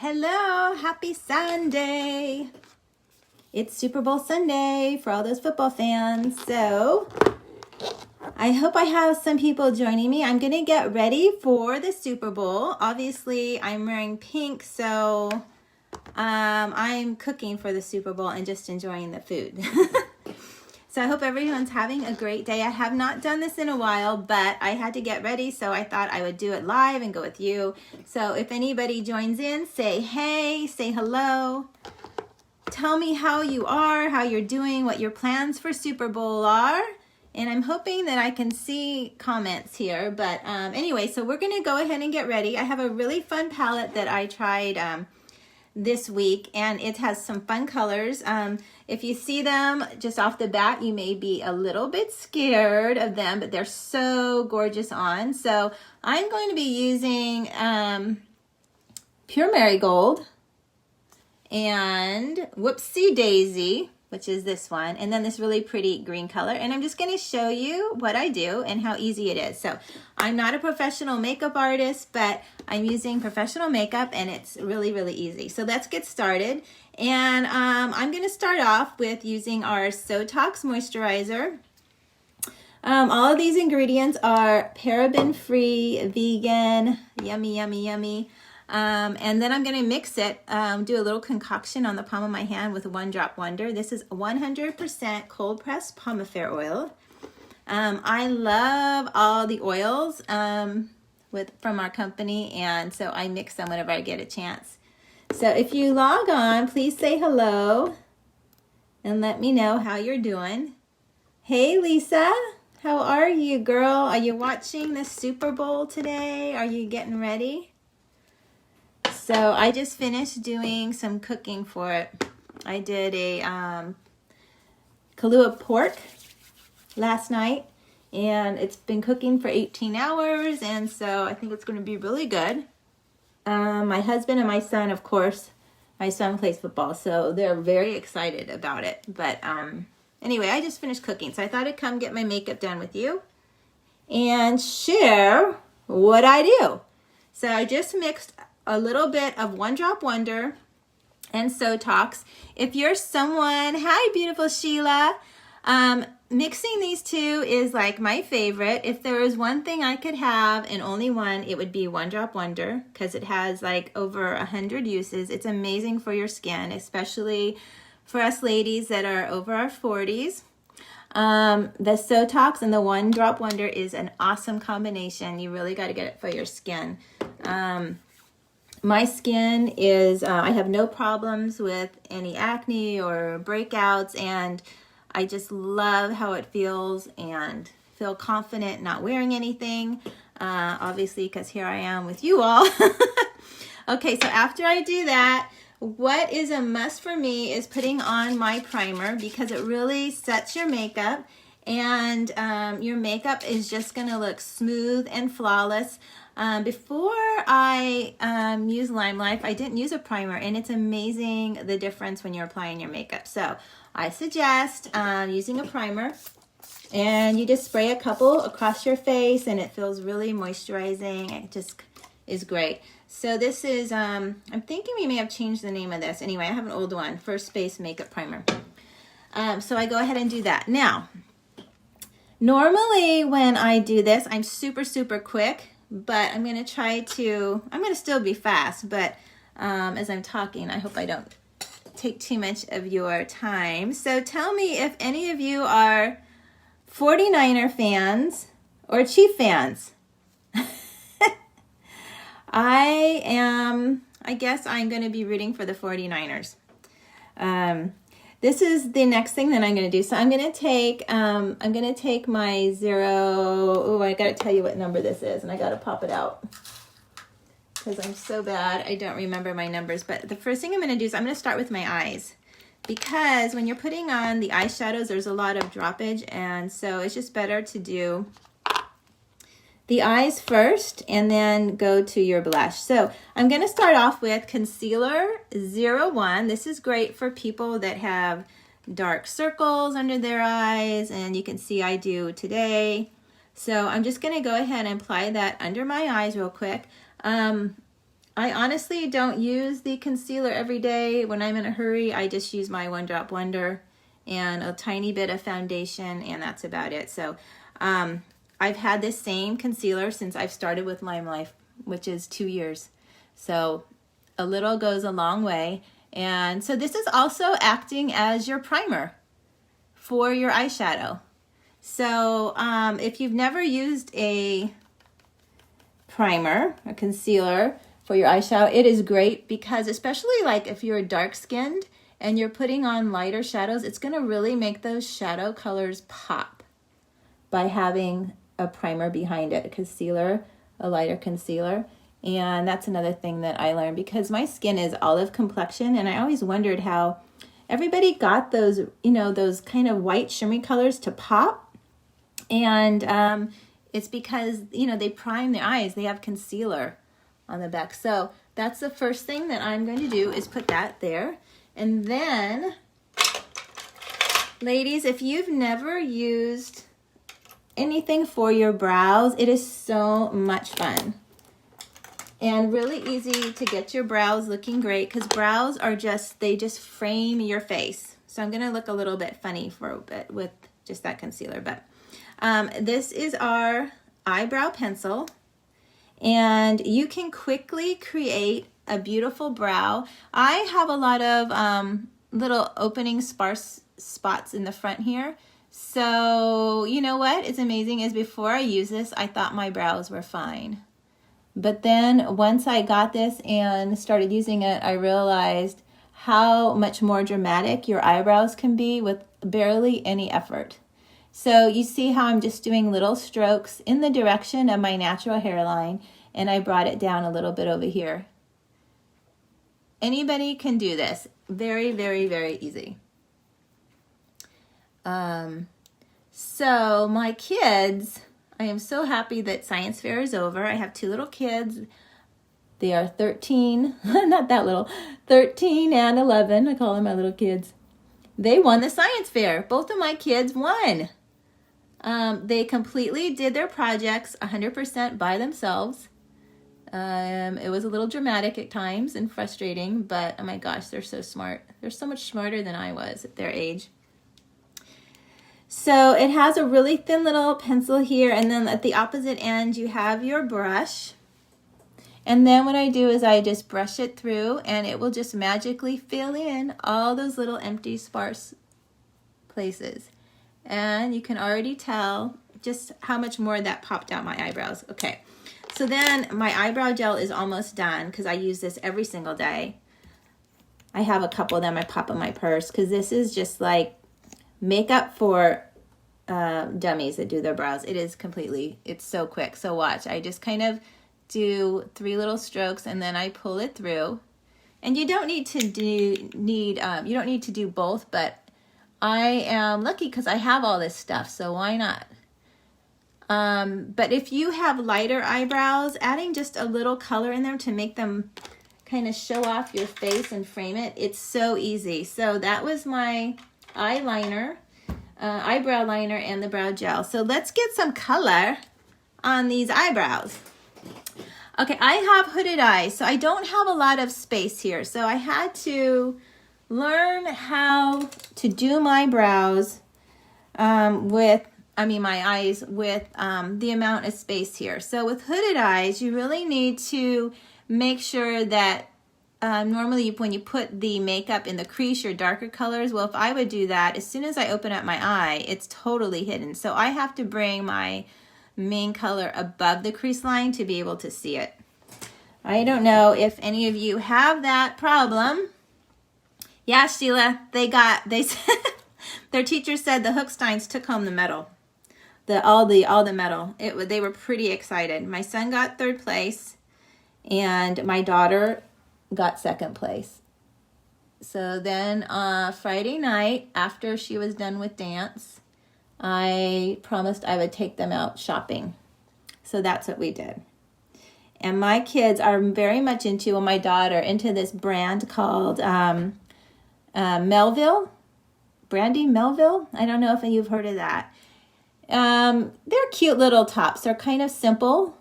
Hello, happy Sunday. It's Super Bowl Sunday for all those football fans. So I hope I have some people joining me. I'm going to get ready for the Super Bowl. Obviously, I'm wearing pink, so I'm cooking for the Super Bowl and just enjoying the food. So I hope everyone's having a great day. I have not done this in a while, but I had to get ready, so I thought I would do it live and go with you. So if anybody joins in, say hey, say hello. Tell me how you are, how you're doing, what your plans for Super Bowl are. And I'm hoping that I can see comments here. But anyway, so we're going to go ahead and get ready. I have a really fun palette that I tried this week, and it has some fun colors. If you see them just off the bat, you may be a little bit scared of them, but they're so gorgeous on. So I'm going to be using Pure Marigold and Whoopsie Daisy, which is this one, and then this really pretty green color. And I'm just going to show you what I do and how easy it is. So I'm not a professional makeup artist, but I'm using professional makeup, and it's really, really easy. So let's get started. And I'm going to start off with using our Sotox moisturizer. All of these ingredients are paraben-free, vegan, yummy, yummy, yummy. And then I'm going to mix it, do a little concoction on the palm of my hand with One Drop Wonder. This is 100% cold pressed Pomifere oil. I love all the oils from our company, and so I mix them whenever I get a chance. So if you log on, please say hello and let me know how you're doing. Hey Lisa, how are you, girl? Are you watching the Super Bowl today? Are you getting ready? So I just finished doing some cooking for it. I did a Kahlua pork last night, and it's been cooking for 18 hours, and so I think it's going to be really good. My husband and my son, of course, my son plays football, so they're very excited about it. But anyway, I just finished cooking, so I thought I'd come get my makeup done with you and share what I do. So I just mixed a little bit of One Drop Wonder and Sotox. If you're someone, hi beautiful Sheila, mixing these two is like my favorite. If there was one thing I could have and only one, it would be One Drop Wonder, because it has like over 100 uses. It's amazing for your skin, especially for us ladies that are over our 40s. The Sotox and the One Drop Wonder is an awesome combination. You really got to get it for your skin. My skin is, I have no problems with any acne or breakouts, and I just love how it feels and feel confident not wearing anything, obviously, because here I am with you all. Okay, so after I do that, what is a must for me is putting on my primer, because it really sets your makeup, and your makeup is just going to look smooth and flawless. Before I use Lime Life, I didn't use a primer, and it's amazing the difference when you're applying your makeup. So I suggest using a primer, and you just spray a couple across your face, and it feels really moisturizing. It just is great. So this is, I'm thinking we may have changed the name of this. Anyway, I have an old one, First Base Makeup Primer. So I go ahead and do that. Now, normally when I do this, I'm super, super quick. But I'm going to try to, I'm going to still be fast, but as I'm talking, I hope I don't take too much of your time. So tell me if any of you are 49er fans or Chief fans. I guess I'm going to be rooting for the 49ers. This is the next thing that I'm going to do. So I'm going to take my zero. Oh, I got to tell you what number this is, and I got to pop it out because I'm so bad. I don't remember my numbers. But the first thing I'm going to do is I'm going to start with my eyes, because when you're putting on the eyeshadows, there's a lot of droppage, and so it's just better to do the eyes first and then go to your blush. So I'm going to start off with Concealer 01. This is great for people that have dark circles under their eyes, and you can see I do today. So I'm just going to go ahead and apply that under my eyes real quick. I honestly don't use the concealer every day. When I'm in a hurry, I just use my One Drop Wonder and a tiny bit of foundation, and that's about it. So I've had this same concealer since I've started with Lime Life, which is 2 years. So a little goes a long way. And so this is also acting as your primer for your eyeshadow. So if you've never used a primer, a concealer for your eyeshadow, it is great because especially like if you're dark skinned and you're putting on lighter shadows, it's going to really make those shadow colors pop by having a primer behind it, a concealer, a lighter concealer. And that's another thing that I learned because my skin is olive complexion, and I always wondered how everybody got those, you know, those kind of white shimmery colors to pop. And it's because, you know, they prime their eyes. They have concealer on the back. So that's the first thing that I'm going to do is put that there. And then, ladies, if you've never used anything for your brows, it is so much fun. And really easy to get your brows looking great because brows are just, they just frame your face. So I'm going to look a little bit funny for a bit with just that concealer. But this is our eyebrow pencil. And you can quickly create a beautiful brow. I have a lot of little opening sparse spots in the front here. So you know what? It's amazing is before I use this, I thought my brows were fine. But then once I got this and started using it, I realized how much more dramatic your eyebrows can be with barely any effort. So you see how I'm just doing little strokes in the direction of my natural hairline, and I brought it down a little bit over here. Anybody can do this. Very, very, very easy. So my kids, I am so happy that science fair is over. I have 2 little kids. They are 13, not that little, 13 and 11. I call them my little kids. They won the science fair. Both of my kids won. They completely did their projects 100% by themselves. It was a little dramatic at times and frustrating, but oh my gosh, they're so smart. They're so much smarter than I was at their age. So it has a really thin little pencil here, and then at the opposite end you have your brush. And then what I do is I just brush it through, and it will just magically fill in all those little empty sparse places. And you can already tell just how much more that popped out my eyebrows. Okay, so then my eyebrow gel is almost done because I use this every single day. I have a couple of them I pop in my purse because this is just like makeup for dummies that do their brows. It is completely, it's so quick. So watch, I just kind of do 3 little strokes and then I pull it through. And you don't need to do both, but I am lucky because I have all this stuff, so why not? But if you have lighter eyebrows, adding just a little color in them to make them kind of show off your face and frame it, it's so easy. So that was my eyeliner, eyebrow liner, and the brow gel. So let's get some color on these eyebrows. Okay, I have hooded eyes, so I don't have a lot of space here. So I had to learn how to do my brows my eyes with the amount of space here. So with hooded eyes, you really need to make sure that normally when you put the makeup in the crease, your darker colors, well, if I would do that, as soon as I open up my eye, it's totally hidden. So I have to bring my main color above the crease line to be able to see it. I don't know if any of you have that problem. Yeah, Sheila, they said their teacher said the Hooksteins took home the medal. All the medal. They were pretty excited. My son got 3rd place and my daughter got 2nd place. So then Friday night, after she was done with dance, I promised I would take them out shopping. So that's what we did. And my kids are very much into, well, my daughter, into this brand called Melville. Brandy Melville. I don't know if you've heard of that. They're cute little tops. They're kind of simple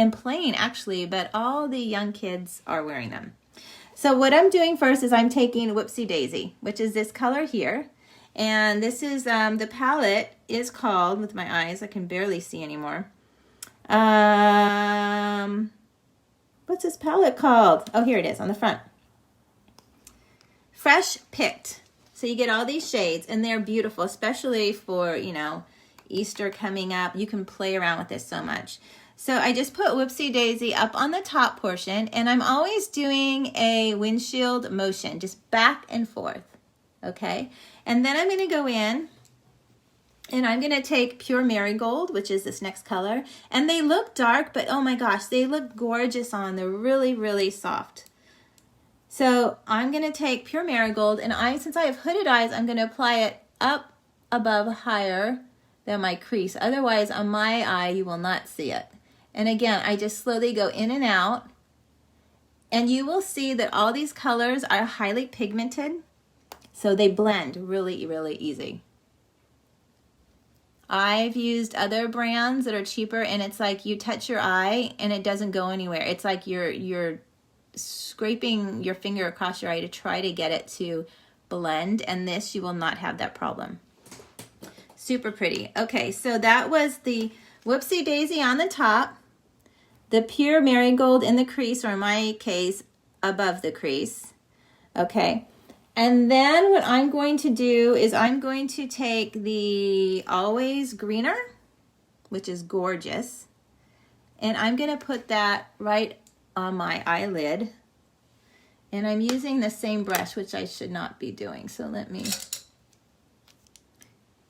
and plain actually, but all the young kids are wearing them. So what I'm doing first is I'm taking Whoopsie Daisy, which is this color here. And this is, the palette is called, with my eyes, I can barely see anymore. What's this palette called? Oh, here it is on the front. Fresh Picked. So you get all these shades and they're beautiful, especially for, you know, Easter coming up. You can play around with this so much. So I just put Whoopsie Daisy up on the top portion, and I'm always doing a windshield motion, just back and forth, okay? And then I'm going to go in, and I'm going to take Pure Marigold, which is this next color, and they look dark, but oh my gosh, they look gorgeous on. They're really, really soft. So I'm going to take Pure Marigold, and since I have hooded eyes, I'm going to apply it up above higher than my crease. Otherwise, on my eye, you will not see it. And again, I just slowly go in and out, and you will see that all these colors are highly pigmented, so they blend really, really easy. I've used other brands that are cheaper, and it's like you touch your eye and it doesn't go anywhere. It's like you're scraping your finger across your eye to try to get it to blend, and this, you will not have that problem. Super pretty. Okay, so that was the Whoopsie Daisy on the top, the Pure Marigold in the crease, or in my case, above the crease. Okay, and then what I'm going to do is I'm going to take the Always Greener, which is gorgeous, and I'm going to put that right on my eyelid. And I'm using the same brush, which I should not be doing, so let me...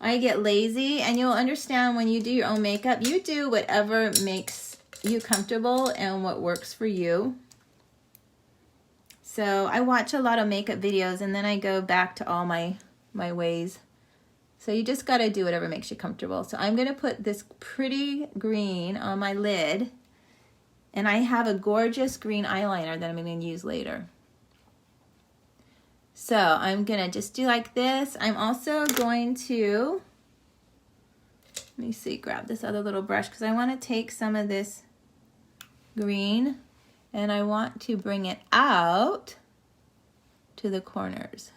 I get lazy, and you'll understand when you do your own makeup, you do whatever makes you comfortable and what works for you. So I watch a lot of makeup videos, and then I go back to all my ways. So you just got to do whatever makes you comfortable. So I'm going to put this pretty green on my lid, and I have a gorgeous green eyeliner that I'm going to use later. So I'm going to just do like this. I'm also going to, let me see, grab this other little brush, because I want to take some of this green and I want to bring it out to the corners.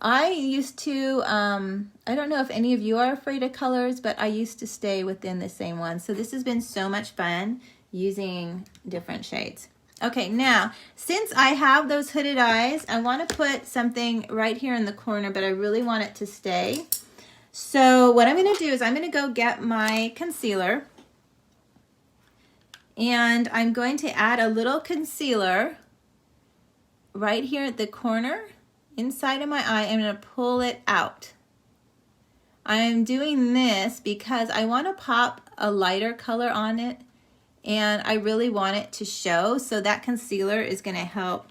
I used to, I don't know if any of you are afraid of colors, but I used to stay within the same one. So this has been so much fun using different shades. Okay, now, since I have those hooded eyes, I want to put something right here in the corner, but I really want it to stay. So what I'm going to do is I'm going to go get my concealer, and I'm going to add a little concealer right here at the corner inside of my eye. I'm going to pull it out. I'm doing this because I want to pop a lighter color on it, and I really want it to show, so that concealer is going to help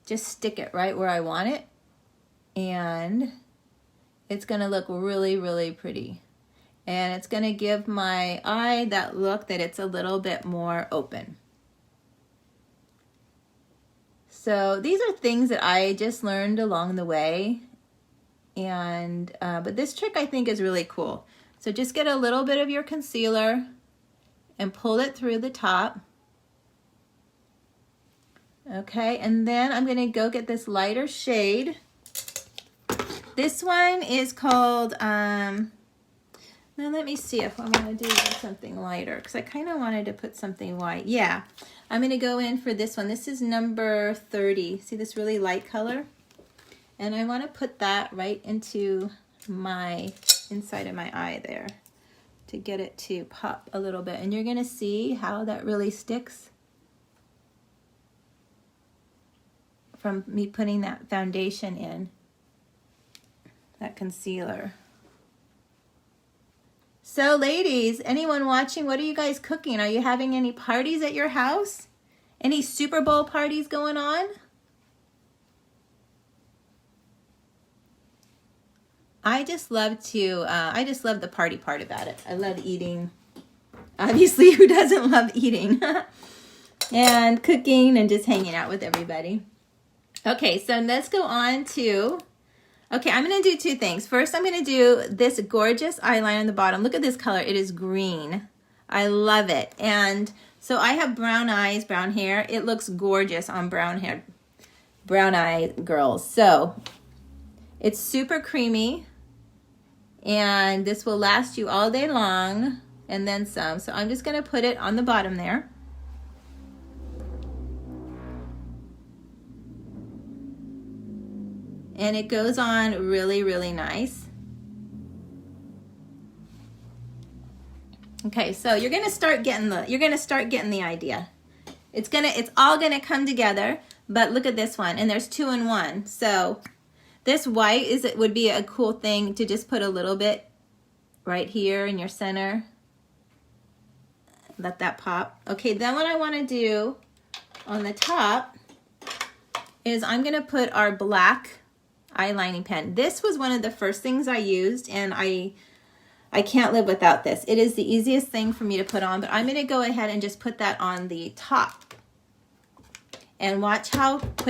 just stick it right where I want it, and it's going to look really, really pretty. And it's going to give my eye that look that it's a little bit more open. So these are things that I just learned along the way, and but this trick I think is really cool. So just get a little bit of your concealer and pull it through the top. Okay, and then I'm going to go get this lighter shade. This one is called, now let me see if I want to do something lighter, because I kind of wanted to put something white. Yeah, I'm going to go in for this one. This is number 30. See this really light color? And I want to put that right into my inside of my eye there to get it to pop a little bit. And you're going to see how that really sticks from me putting that foundation in, that concealer. So ladies, anyone watching, what are you guys cooking? Are you having any parties at your house? Any Super Bowl parties going on? I just love the party part about it. I love eating. Obviously, who doesn't love eating? And cooking and just hanging out with everybody. Okay, so let's go on to, okay, I'm going to do two things. First, I'm going to do this gorgeous eyeliner on the bottom. Look at this color. It is green. I love it. And so I have brown eyes, brown hair. It looks gorgeous on brown eye girls. So it's super creamy, and this will last you all day long and then some. So I'm just going to put it on the bottom there. And it goes on really, really nice. Okay, so you're gonna start getting the idea. It's all gonna come together. But look at this one, and there's 2 in 1. So this white would be a cool thing to just put a little bit right here in your center. Let that pop. Okay, then what I want to do on the top is I'm gonna put our black eyelining pen. This was one of the first things I used, and I can't live without this. It is the easiest thing for me to put on, but I'm going to go ahead and just put that on the top. And watch how quick